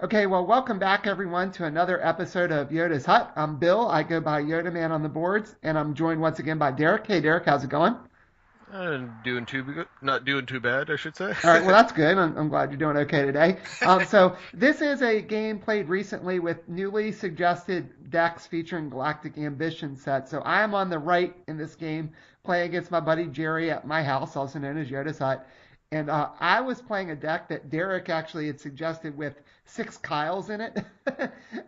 Okay, well, welcome back everyone to another episode of Yoda's Hut. I'm Bill. I go by Yodaman on the boards, and I'm joined once again by Derek. Hey, Derek, how's it going? Doing too good, not doing too bad, I should say. All right, well, that's good. I'm glad you're doing okay today. So this is a game played recently with newly suggested decks featuring Galactic Ambition set. So I am on the right in this game, playing against my buddy Jerry at my house, also known as Yoda's Hut. And I was playing a deck that Derek actually had suggested with six Kyles in it.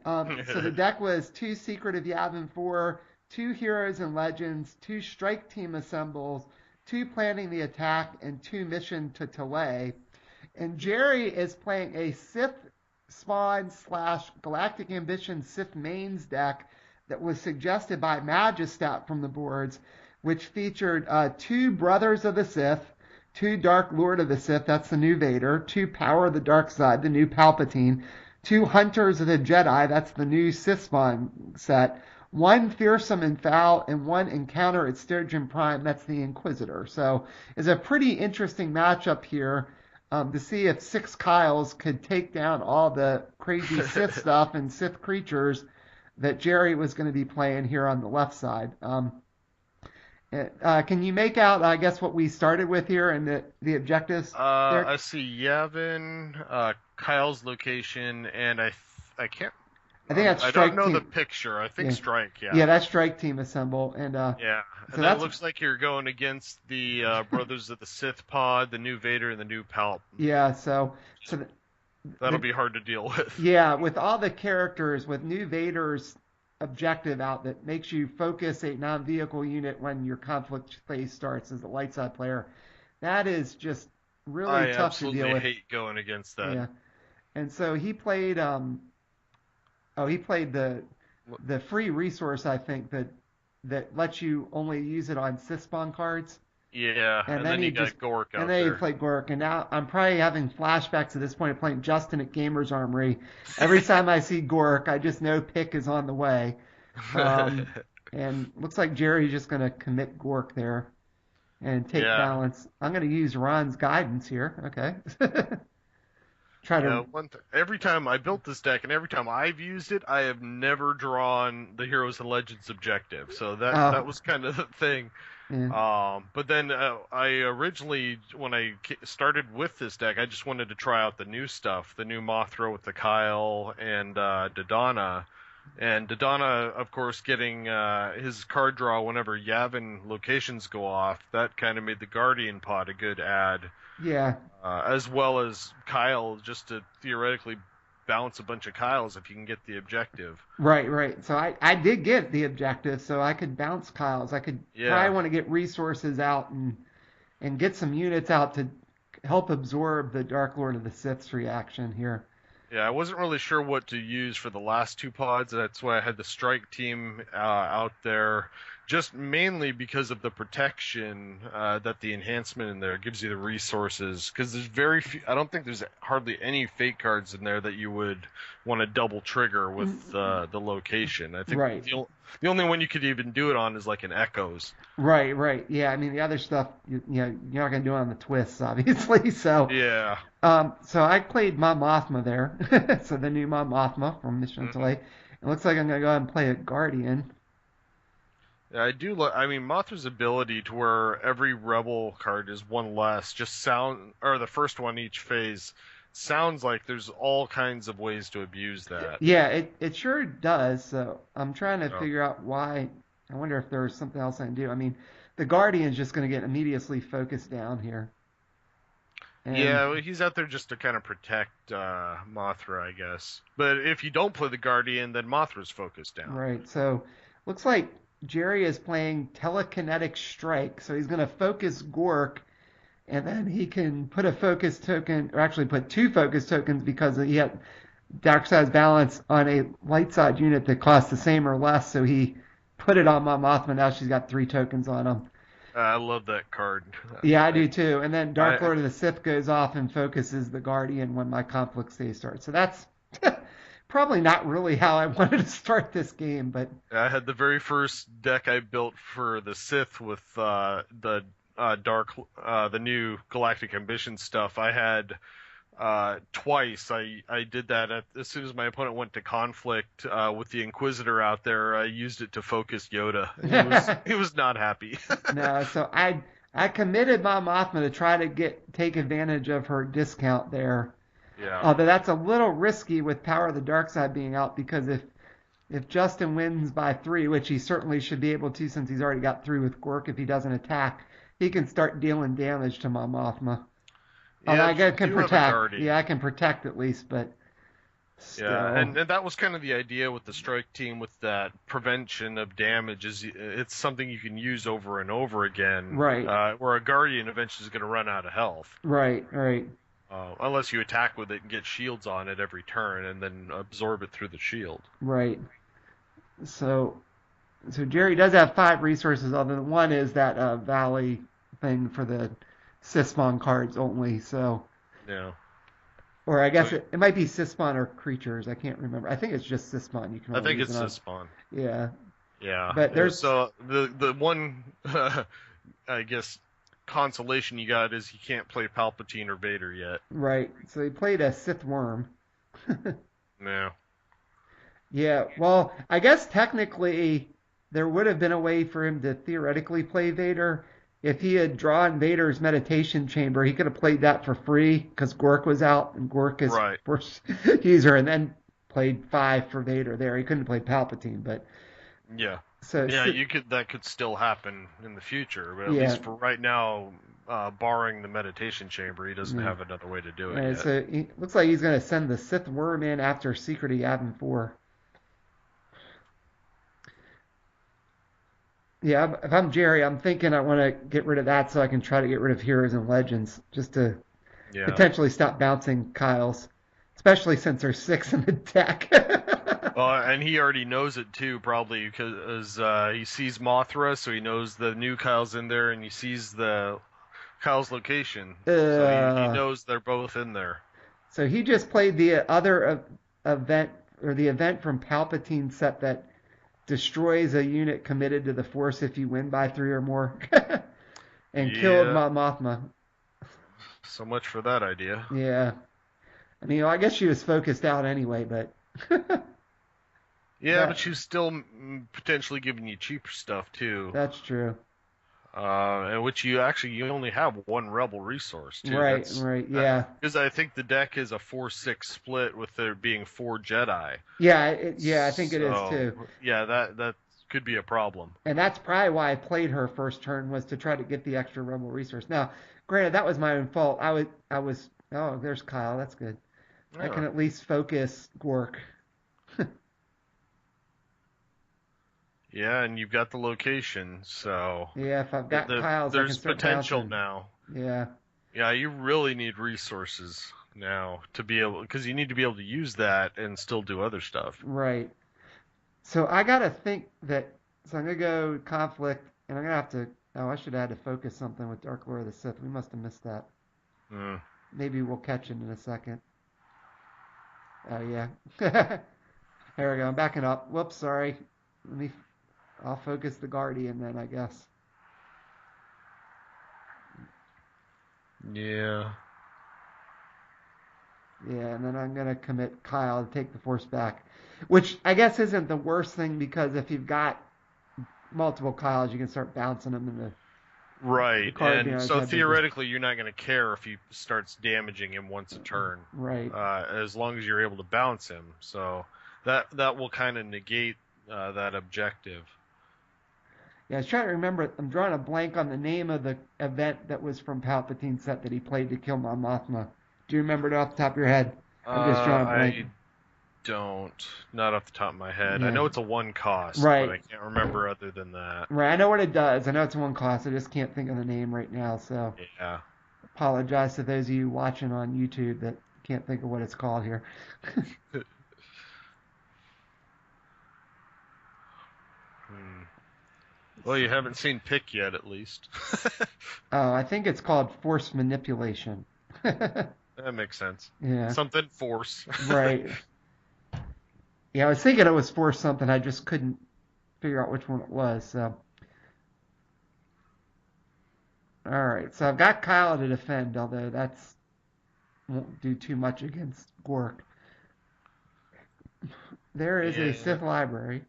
So the deck was two Secret of Yavin 4, two Heroes and Legends, two Strike Team Assembles, two Planning the Attack, and two Mission to Delay. And Jerry is playing a Sith Spawn slash Galactic Ambition Sith Mains deck that was suggested by Magistat from the boards, which featured two Brothers of the Sith, two Dark Lord of the Sith, that's the new Vader, two Power of the Dark Side, the new Palpatine, two Hunters of the Jedi, that's the new Sith Spawn set, one Fearsome and Foul, and one Encounter at Sturgeon Prime, that's the Inquisitor. So it's a pretty interesting matchup here to see if six Kyles could take down all the crazy Sith stuff and Sith creatures that Jerry was going to be playing here on the left side. Can you make out, I guess, what we started with here and the objectives there? I see Yavin, Kyle's location, and I can't. I think that's I don't strike know the team. picture. I think Yeah, Strike, yeah, yeah. that's strike team assemble, and Yeah, so and then it that's looks like you're going against the Brothers of the Sith pod, the new Vader, and the new Palp. yeah. So That'll the be hard to deal with. yeah, with all the characters, with new Vader's objective out that makes you focus a non-vehicle unit when your conflict phase starts as a light side player, that is just really I tough to deal absolutely with. hate going against that. Yeah, and so he played he played the free resource, I think, that lets you only use it on Syspawn cards. Yeah, And and then then he you just got Gork and out then he there. played Gork. And now I'm probably having flashbacks at this point of playing Justin at Gamers Armory. Every time I see Gork, I just know pick is on the way. Um, and looks like Jerry's just going to commit Gork there and take Yeah, balance. I'm going to use Ron's guidance here. Okay. Try yeah. to. Every time I built this deck, and every time I've used it, I have never drawn the Heroes and Legends objective. So that Oh, was kind of the thing. yeah. But then I originally, when I started with this deck, I just wanted to try out the new stuff, the new Mothra with the Kyle and Dodonna. And Dodonna, of course, getting his card draw whenever Yavin locations go off, that kind of made the Guardian pod a good add, Yeah. as well as Kyle, just to theoretically bounce a bunch of Kyles if you can get the objective. Right, right. So I did get the objective, so I could bounce Kyle's. I could probably Yeah. want to get resources out and get some units out to help absorb the Dark Lord of the Sith's reaction here. Yeah, I wasn't really sure what to use for the last two pods. That's why I had the strike team out there, just mainly because of the protection that the enhancement in there gives you the resources. Because there's very few, I don't think there's hardly any fake cards in there that you would want to double trigger with the location. I think Right, the only one you could even do it on is like an Echoes. right, right. Yeah, I mean the other stuff, you're not gonna do it on the twists, obviously. Yeah. So I played Mon Mothma there. So the new Mon Mothma from Mission to hmm It looks like I'm gonna go ahead and play a Guardian. Yeah, I do. I mean, Mothra's ability to where every rebel card is one less, just sound, or the first one each phase, sounds like there's all kinds of ways to abuse that. Yeah, it sure does. So I'm trying to Oh. figure out why. I wonder if there's something else I can do. I mean, the Guardian's just going to get immediately focused down here. And Yeah, well, he's out there just to kind of protect Mothra, I guess. But if you don't play the Guardian, then Mothra's focused down. right, so looks like Jerry is playing Telekinetic Strike. So he's going to focus Gork, and then he can put a focus token, or actually put two focus tokens because he had Dark Side's Balance on a light side unit that costs the same or less. So he put it on my Mothma. Now she's got three tokens on him. I love that card. Yeah, I do too. And then Dark I Lord of the Sith goes off and focuses the Guardian when my conflict stage starts. So that's probably not really how I wanted to start this game, but I had the very first deck I built for the Sith with the new Galactic Ambition stuff. I had twice. I did that as soon as my opponent went to conflict with the Inquisitor out there. I used it to focus Yoda. He was not happy. No, so I committed my Mothma to try to take advantage of her discount there. Yeah. Although that's a little risky with Power of the Dark Side being out because if Justin wins by 3, which he certainly should be able to since he's already got 3 with Gork if he doesn't attack, he can start dealing damage to my Mothma. Although Yeah, I but you can do have a protect. Guardian. Yeah, I can protect at least, but Yeah, still. and that was kind of the idea with the strike team with that prevention of damage is it's something you can use over and over again. Right. Where a Guardian eventually is going to run out of health. Right. Unless you attack with it and get shields on it every turn and then absorb it through the shield. Right. So Jerry does have 5 resources, other than one is that Valley thing for the Sysmon cards only. So, Yeah. or I guess So it might be Sysmon or creatures. I can't remember. I think it's just Sysmon. You can I only think use it's it on. this spawn. Yeah, Yeah. but there's So the one I guess consolation you got is you can't play Palpatine or Vader yet. right. So he played a Sith worm. No. Yeah. Well, I guess technically there would have been a way for him to theoretically play Vader. If he had drawn Vader's meditation chamber, he could have played that for free because Gork was out and Gork is Right. first user, and then played 5 for Vader there. He couldn't play Palpatine, but Yeah. so Yeah, that could still happen in the future, but at yeah. least for right now, barring the meditation chamber, he doesn't Yeah. have another way to do it And yet. so it looks like he's going to send the Sith worm in after Secret of Yavin 4. Yeah, if I'm Jerry, I'm thinking I want to get rid of that so I can try to get rid of Heroes and Legends just to Yeah. potentially stop bouncing Kyles, especially since there's 6 in the deck. And he already knows it too, probably because he sees Mothra, so he knows the new Kyle's in there, and he sees the Kyle's location, so he uh, knows they're both in there. so he just played the other event, or the event from Palpatine set that destroys a unit committed to the Force if you win by 3 or more, and killed Yeah. Mon Mothma. So much for that idea. Yeah, I mean, I guess she was focused out anyway, but Yeah, but that she's still potentially giving you cheaper stuff too. that's true. And which you only have one rebel resource too. Right, yeah, Because I think the deck is a 4-6 split with there being 4 Jedi. yeah. I think it is So, too, yeah, that could be a problem. and that's probably why I played her first turn was to try to get the extra rebel resource. Now, granted, that was my own fault. I was. Oh, there's Kyle. That's good. I can Yeah, at least focus Gork. yeah, and you've got the location, so Yeah, if I've got Kyle's, I can there's start potential bouncing. now. Yeah, Yeah, you really need resources now to be able, because you need to be able to use that and still do other stuff. right. So I gotta think that. So I'm gonna go conflict, and I'm gonna have to. Oh, I should have had to focus something with Dark Lord of the Sith. We must have missed that. Mm. Maybe we'll catch it in a second. Oh yeah. There we go. I'm backing up. Whoops, sorry. Let me. I'll focus the Guardian then, I guess. Yeah. Yeah, and then I'm gonna commit Kyle to take the Force back, which I guess isn't the worst thing because if you've got multiple Kyles, you can start bouncing them in the Right, card being and on his so head. theoretically, you're not going to care if he starts damaging him once a turn, Right. as long as you're able to bounce him. So that will kind of negate that objective. Yeah, I was trying to remember. I'm drawing a blank on the name of the event that was from Palpatine set that he played to kill Mon Mothma. Do you remember it off the top of your head? I'm just drawing a blank. I don't, not off the top of my head. I Yeah. know it's a 1 cost, Right. but I can't remember other than that. Right, I know what it does. I know it's 1 cost. I just can't think of the name right now. So Yeah. apologize to those of you watching on YouTube that can't think of what it's called here. Hmm. Well, you haven't seen Pick yet, at least. Oh, I think it's called Force Manipulation. That makes sense. Yeah, Something force. right. Yeah, I was thinking it was Force something. I just couldn't figure out which one it was. So, all right. So I've got Kyle to defend, although that's won't do too much against Gork. There is a Yeah. Sith library.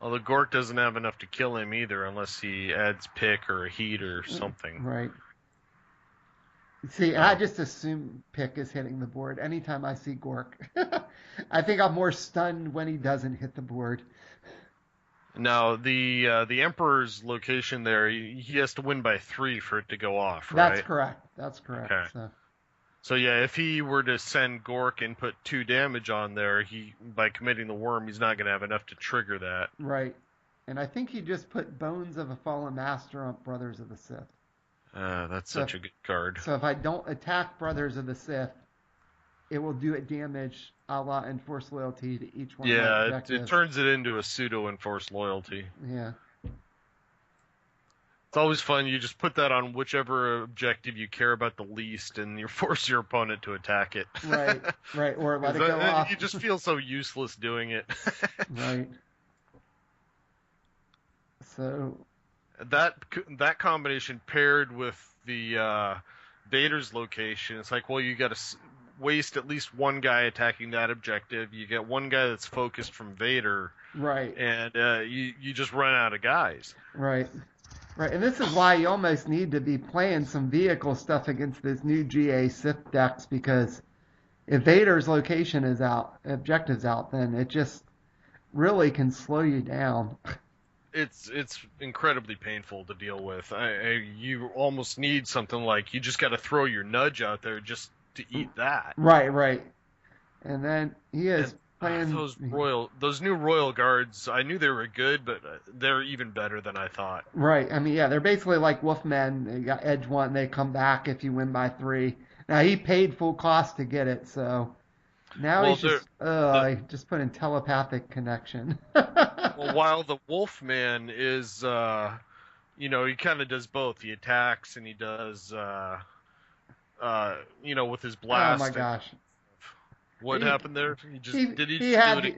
Although Gork doesn't have enough to kill him either, unless he adds pick or heat or something. Right. See, I So. just assume Pick is hitting the board anytime I see Gork. I think I'm more stunned when he doesn't hit the board. Now the Emperor's location there, he has to win by 3 for it to go off, That's right? correct. That's correct. Okay. So yeah, if he were to send Gork and put 2 damage on there, he by committing the worm, he's not going to have enough to trigger that. Right. And I think he just put Bones of a Fallen Master on Brothers of the Sith. That's such a good card. So if I don't attack Brothers of the Sith, it will do it damage a la Enforced Loyalty to each one of my Yeah, objectives. it turns it into a pseudo-enforced loyalty. Yeah. It's always fun. You just put that on whichever objective you care about the least, and you force your opponent to attack it. Right, right. Or let it go off. You just feel so useless doing it. Right. So that combination paired with the Vader's location, it's like, well, you got to waste at least one guy attacking that objective. You get one guy that's focused from Vader, right, and you just run out of guys. Right. Right, and this is why you almost need to be playing some vehicle stuff against this new GA Sith decks, because if Vader's location is out, objective's out, then it just really can slow you down. It's incredibly painful to deal with. You almost need something like, you just got to throw your nudge out there just to eat that. Right, right. And then he is playing those new Royal Guards. I knew they were good, but they're even better than I thought. Right. I mean, yeah, they're basically like Wolfmen. You got Edge 1, they come back if you win by 3. Now he paid full cost to get it, so now he's just put in telepathic connection. Well, while the Wolfman is, he kind of does both. He attacks and he does, with his blast. Oh my gosh! What happened there? He had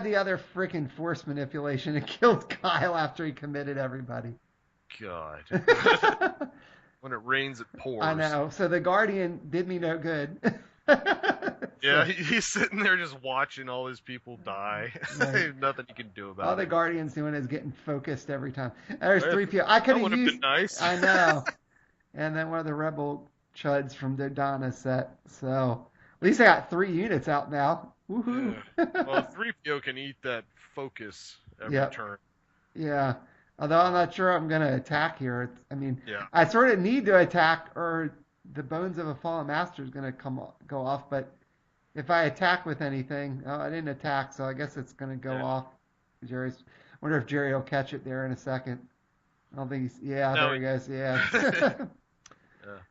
the other freaking force manipulation and killed Kyle after he committed everybody. God. When it rains, it pours. I know. So the Guardian did me no good. Yeah, he's sitting there just watching all his people die. Right. There's nothing you can do about it. All the Guardian's doing is getting focused every time. There's 3 people. I could have used. Been nice. I know. And then one of the Rebel chuds from Dodana set. So at least I got 3 units out now. Woohoo! Yeah. Well, 3PO can eat that focus every turn. Yeah. Although I'm not sure I'm going to attack here. I sort of need to attack, or the Bones of a Fallen Master is going to go off. But if I attack with anything, I didn't attack, so I guess it's going to go off. Wonder if Jerry will catch it there in a second. I don't think he's. Yeah, there he goes. Yeah.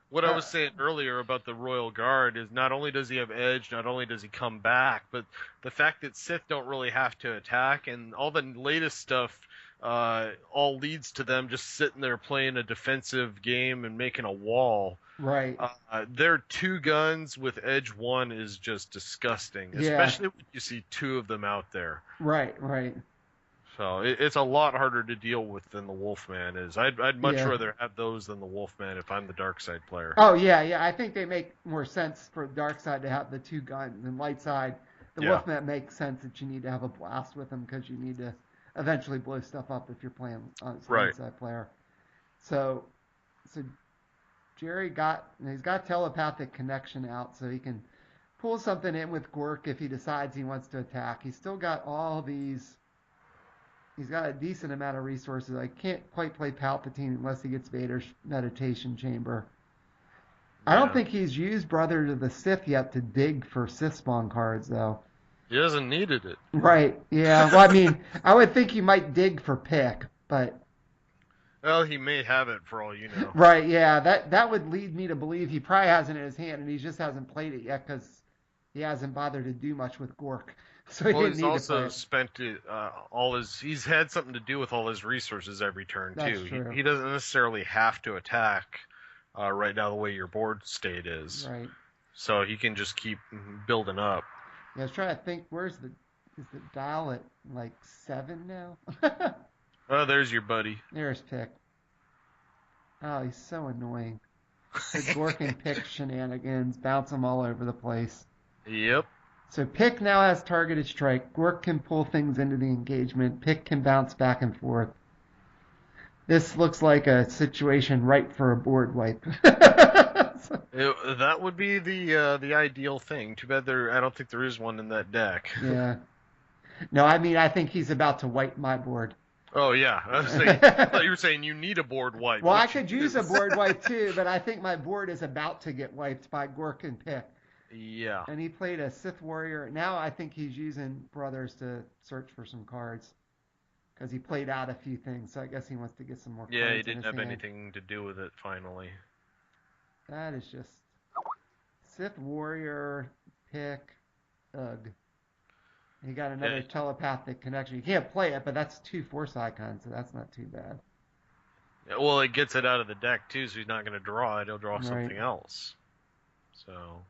What I was saying earlier about the Royal Guard is, not only does he have edge, not only does he come back, but the fact that Sith don't really have to attack, and all the latest stuff all leads to them just sitting there playing a defensive game and making a wall. Right. Their 2 guns with edge 1 is just disgusting, especially when you see 2 of them out there. Right, right. So it's a lot harder to deal with than the Wolfman is. I'd much rather have those than the Wolfman if I'm the dark side player. Oh yeah. I think they make more sense for dark side to have the 2 guns, and light side, the Wolfman makes sense that you need to have a blast with them because you need to eventually blow stuff up if you're playing on light side player. So Jerry he's got telepathic connection out, so he can pull something in with Gork if he decides he wants to attack. He's still got all these. He's got a decent amount of resources. I can't quite play Palpatine unless he gets Vader's meditation chamber. I don't think he's used Brother of the Sith yet to dig for Sith spawn cards, though. He hasn't needed it. Right, yeah. Well, I would think he might dig for pick, but... Well, he may have it for all you know. Right, yeah. That would lead me to believe he probably has it in his hand, and he just hasn't played it yet because he hasn't bothered to do much with Gork. So he's also spent he's had something to do with all his resources every turn, too. That's true. He doesn't necessarily have to attack right now the way your board state is. Right. So he can just keep building up. Yeah, I was trying to think, is the dial at like 7 now? Oh, there's your buddy. There's Pick. Oh, he's so annoying. The Gork and Pick shenanigans, bounce them all over the place. Yep. So Pick now has targeted strike. Gork can pull things into the engagement. Pick can bounce back and forth. This looks like a situation ripe for a board wipe. That would be the ideal thing. Too bad I don't think there is one in that deck. Yeah. No, I mean I think he's about to wipe my board. Oh yeah, I thought you were saying you need a board wipe. Well, I could use a board wipe too, but I think my board is about to get wiped by Gork and Pick. Yeah. And he played a Sith warrior. Now I think he's using brothers to search for some cards. Because he played out a few things, so I guess he wants to get some more cards. Yeah, he didn't have hand. anything to do with it finally. That is just Sith warrior, Pick, ugh. He got another telepathic connection. You can't play it, but that's 2 force icons, so that's not too bad. Yeah, well, it gets it out of the deck too, so he's not going to draw it. He'll draw something else. So.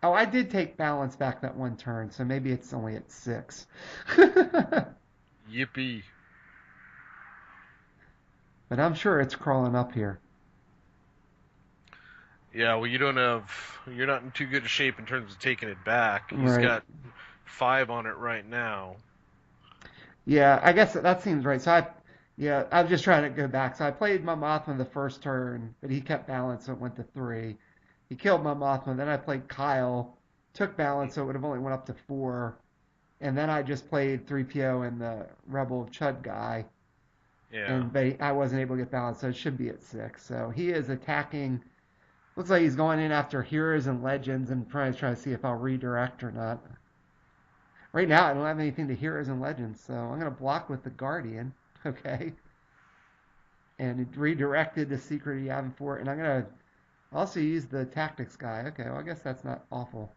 Oh, I did take balance back that one turn, so maybe it's only at 6. Yippee. But I'm sure it's crawling up here. Yeah, well, you're not in too good a shape in terms of taking it back. He's got 5 on it right now. Yeah, I guess that seems right. So I'm just trying to go back. So I played my Mothman the first turn, but he kept balance, so it went to 3. He killed my Mothman. Then I played Kyle, took balance, so it would have only went up to 4. And then I just played 3PO and the Rebel Chud guy. Yeah. And I wasn't able to get balance, so it should be at 6. So he is attacking. Looks like he's going in after Heroes and Legends and trying to see if I'll redirect or not. Right now, I don't have anything to Heroes and Legends, so I'm going to block with the Guardian. Okay. And it redirected to Secret of Yavin 4. And I'm going to also use the Tactics guy. Okay, well, I guess that's not awful.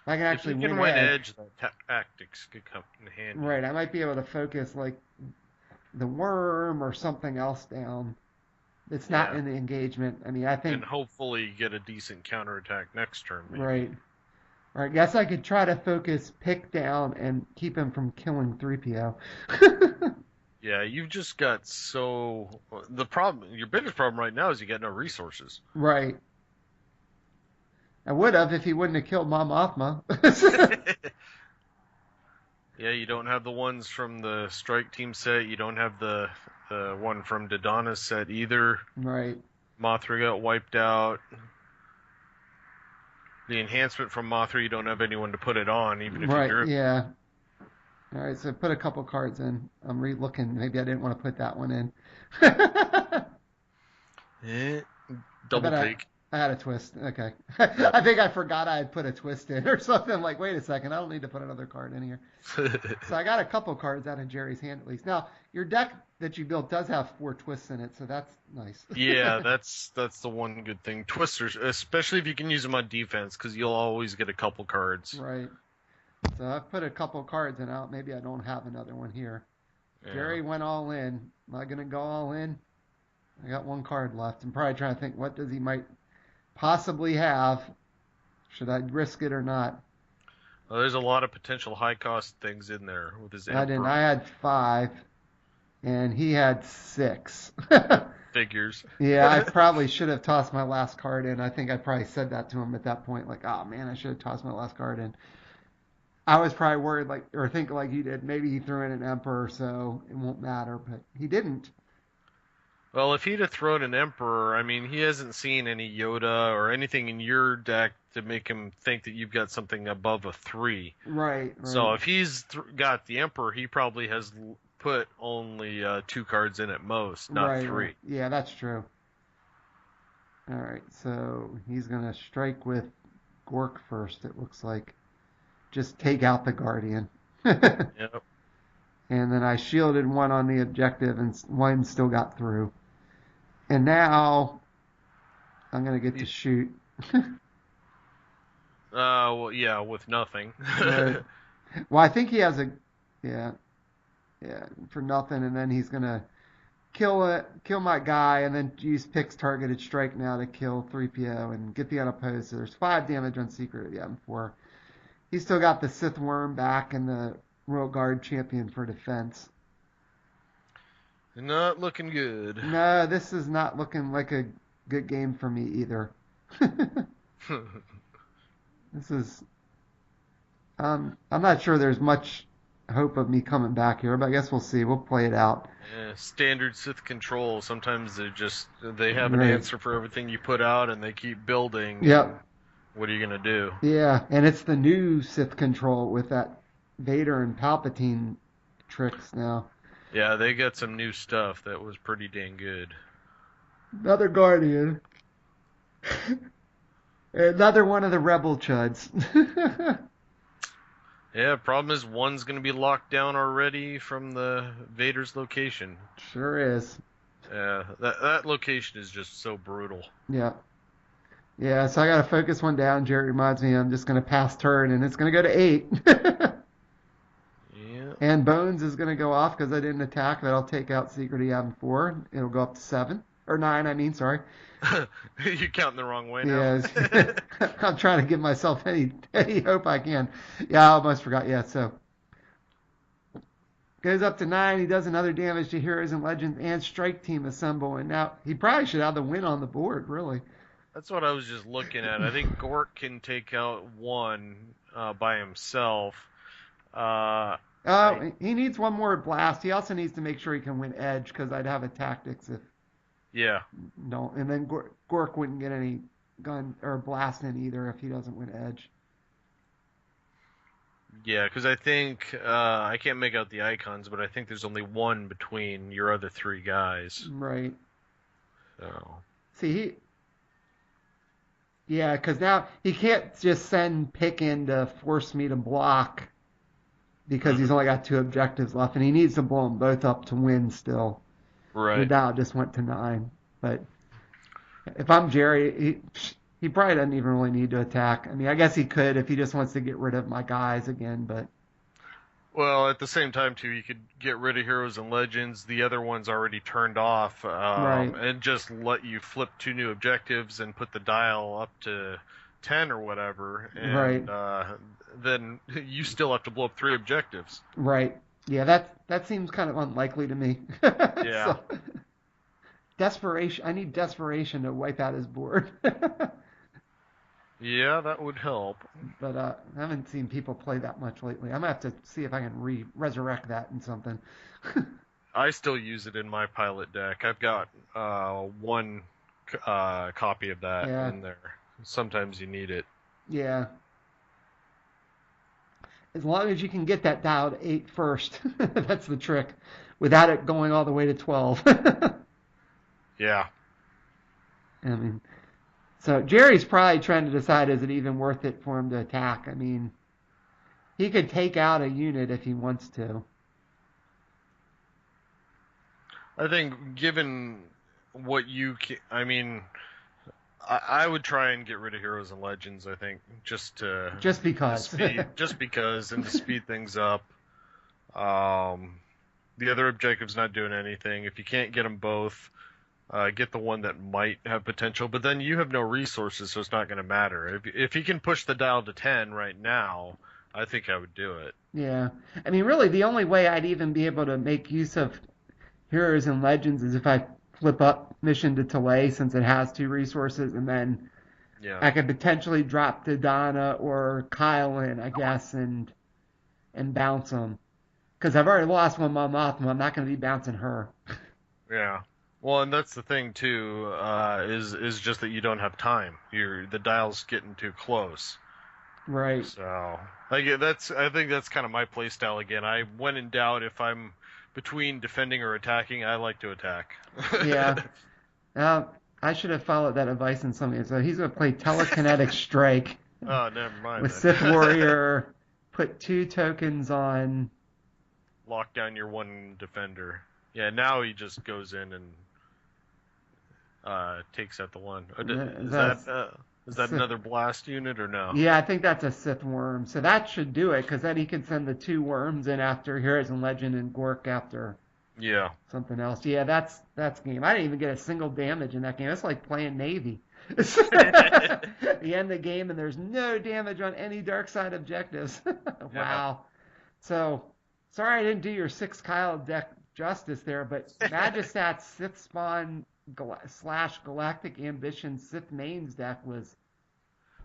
I can actually win edge. The Tactics could come in handy. Right, I might be able to focus like the worm or something else down. It's not in the engagement. I mean, I think. And hopefully get a decent counterattack next turn. Maybe. Right. All right, guess I could try to focus Pick down and keep him from killing 3PO. Yeah, you've just got the problem. Your biggest problem right now is you got no resources. Right. I would have if he wouldn't have killed Mom Mothma. Yeah, you don't have the ones from the Strike Team set. You don't have the one from Dodonna's set either. Right. Mothra got wiped out. The enhancement from Mothra, you don't have anyone to put it on, even if you drew. Yeah. All right, so put a couple cards in. I'm re-looking. Maybe I didn't want to put that one in. Double take. I had a twist. Okay. I think I forgot I had put a twist in or something. I'm like, wait a second. I don't need to put another card in here. So I got a couple cards out of Jerry's hand at least. Now, your deck that you built does have 4 twists in it, so that's nice. Yeah, that's the one good thing. Twisters, especially if you can use them on defense, because you'll always get a couple cards. Right. So I've put a couple cards in out. Maybe I don't have another one here. Yeah. Jerry went all in. Am I going to go all in? I got 1 card left. I'm probably trying to think what does he might possibly have. Should I risk it or not? Well, there's a lot of potential high-cost things in there with his Emperor. I didn't. I had 5, and he had 6. Figures. Yeah, I probably should have tossed my last card in. I think I probably said that to him at that point, like, oh, man, I should have tossed my last card in. I was probably worried, or thinking like you did. Maybe he threw in an Emperor, so it won't matter, but he didn't. Well, if he'd have thrown an Emperor, I mean, he hasn't seen any Yoda or anything in your deck to make him think that you've got something above a 3. Right. So if he's got the Emperor, he probably has put only 2 cards in at most, not 3. Right. Yeah, that's true. All right, so he's going to strike with Gork first, it looks like. Just take out the Guardian. Yep. And then I shielded 1 on the objective, and 1 still got through. And now I'm going to get to shoot. Well, yeah, with nothing. Right. Well, I think he has yeah, for nothing, and then he's going to kill my guy, and then use Pick's targeted strike now to kill 3PO and get the unopposed. So there's 5 damage on Secret. Yeah, 4. He's still got the Sith Worm back and the Royal Guard champion for defense. Not looking good. No, this is not looking like a good game for me either. This is I'm not sure there's much hope of me coming back here, but I guess we'll see. We'll play it out. Yeah, standard Sith control. Sometimes they have an Right. answer for everything you put out, and they keep building. And Yep. what are you gonna do? Yeah, and it's the new Sith control with that Vader and Palpatine tricks now. Yeah, they got some new stuff that was pretty dang good. Another Guardian. Another one of the Rebel chuds. Yeah, problem is one's gonna be locked down already from the Vader's location. Sure is. Yeah, that location is just so brutal. Yeah. Yeah, so I got to focus one down. Jerry reminds me I'm just going to pass turn, and it's going to go to 8. Yeah. And Bones is going to go off because I didn't attack. That'll take out Secret Eab 4. It'll go up to 7. Or 9, I mean, sorry. You're counting the wrong way now. Yeah, I'm trying to give myself any hope I can. Yeah, I almost forgot. Yeah, so goes up to 9. He does another damage to Heroes and Legends and Strike Team assemble. And now he probably should have the win on the board, really. That's what I was just looking at. I think Gork can take out one by himself. He needs one more blast. He also needs to make sure he can win Edge because I'd have a tactics if Yeah. no. And then Gork wouldn't get any gun or blast in either if he doesn't win Edge. Yeah, because I think I can't make out the icons, but I think there's only one between your other three guys. Right. So. See, yeah, because now he can't just send Pick in to force me to block because he's only got 2 objectives left, and he needs to blow them both up to win still. Right. The Dow just went to 9. But if I'm Jerry, he probably doesn't even really need to attack. I mean, I guess he could if he just wants to get rid of my guys again, but... Well, at the same time, too, he could get rid of Heroes and Legends. The other one's already turned off, Right. and just let you flip 2 new objectives and put the dial up to 10 or whatever, and Right. Then you still have to blow up 3 objectives. Right. Yeah, that seems kind of unlikely to me. Yeah. So, desperation. I need desperation to wipe out his board. Yeah, that would help. But I haven't seen people play that much lately. I'm gonna have to see if I can resurrect that in something. I still use it in my pilot deck. I've got one copy of that Yeah. in there. Sometimes you need it. Yeah. As long as you can get that dial to 8 first. That's the trick. Without it going all the way to 12. Yeah. I mean, so Jerry's probably trying to decide, is it even worth it for him to attack? I mean, he could take out a unit if he wants to. I think given what you can, I mean, I would try and get rid of Heroes and Legends, I think, just because. just because, and to speed things up. The other objective's not doing anything. If you can't get them both, get the one that might have potential, but then you have no resources, so it's not going to matter. If he can push the dial to 10 right now, I think I would do it. Yeah. I mean, really, the only way I'd even be able to make use of Heroes and Legends is if I flip up Mission to Talay, since it has 2 resources, and then Yeah. I could potentially drop Donna or Kyle in, I guess, and bounce them. Because I've already lost one Mon Mothma. I'm not going to be bouncing her. Yeah. Well, and that's the thing too, is just that you don't have time. The dial's getting too close. Right. So, I think that's kind of my play style again. When in doubt, if I'm between defending or attacking, I like to attack. Yeah. I should have followed that advice in something. So he's going to play Telekinetic Strike Oh, never mind. with then. Sith Warrior, put 2 tokens on. Lock down your one defender. Yeah, now he just goes in and takes out the one. Is that another blast unit or no? Yeah, I think that's a Sith Worm. So that should do it, because then he can send the 2 worms in after Heroes and Legend and Gork after Yeah. something else. Yeah, that's game. I didn't even get a single damage in that game. It's like playing Navy. The end of the game, and there's no damage on any dark side objectives. Wow. Yeah. So, sorry I didn't do your 6 Kyle deck justice there, but Majestat Sith Spawn slash Galactic Ambition Sith mains deck was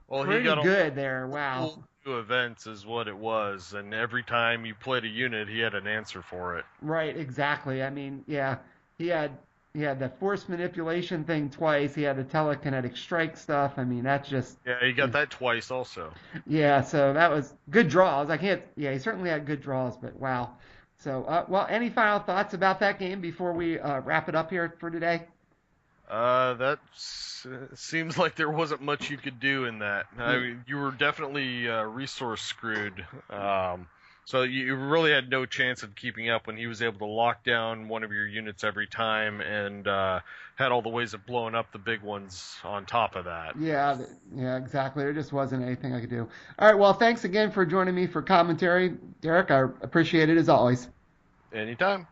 Well, he pretty got good there. multiple Wow. new events, is what it was, and every time you played a unit, he had an answer for it. Right, exactly. I mean, yeah, he had he had the force manipulation thing twice. He had the telekinetic strike stuff. I mean, that's just Yeah, he got that twice also. yeah. So that was good draws. I can't. Yeah, he certainly had good draws, but wow. So, well, any final thoughts about that game before we wrap it up here for today? That seems like there wasn't much you could do in that. I Yeah. mean, you were definitely resource screwed. So you really had no chance of keeping up when he was able to lock down one of your units every time and had all the ways of blowing up the big ones on top of that. Yeah, yeah, exactly. There just wasn't anything I could do. All right, well, thanks again for joining me for commentary, Derek. I appreciate it as always. Anytime.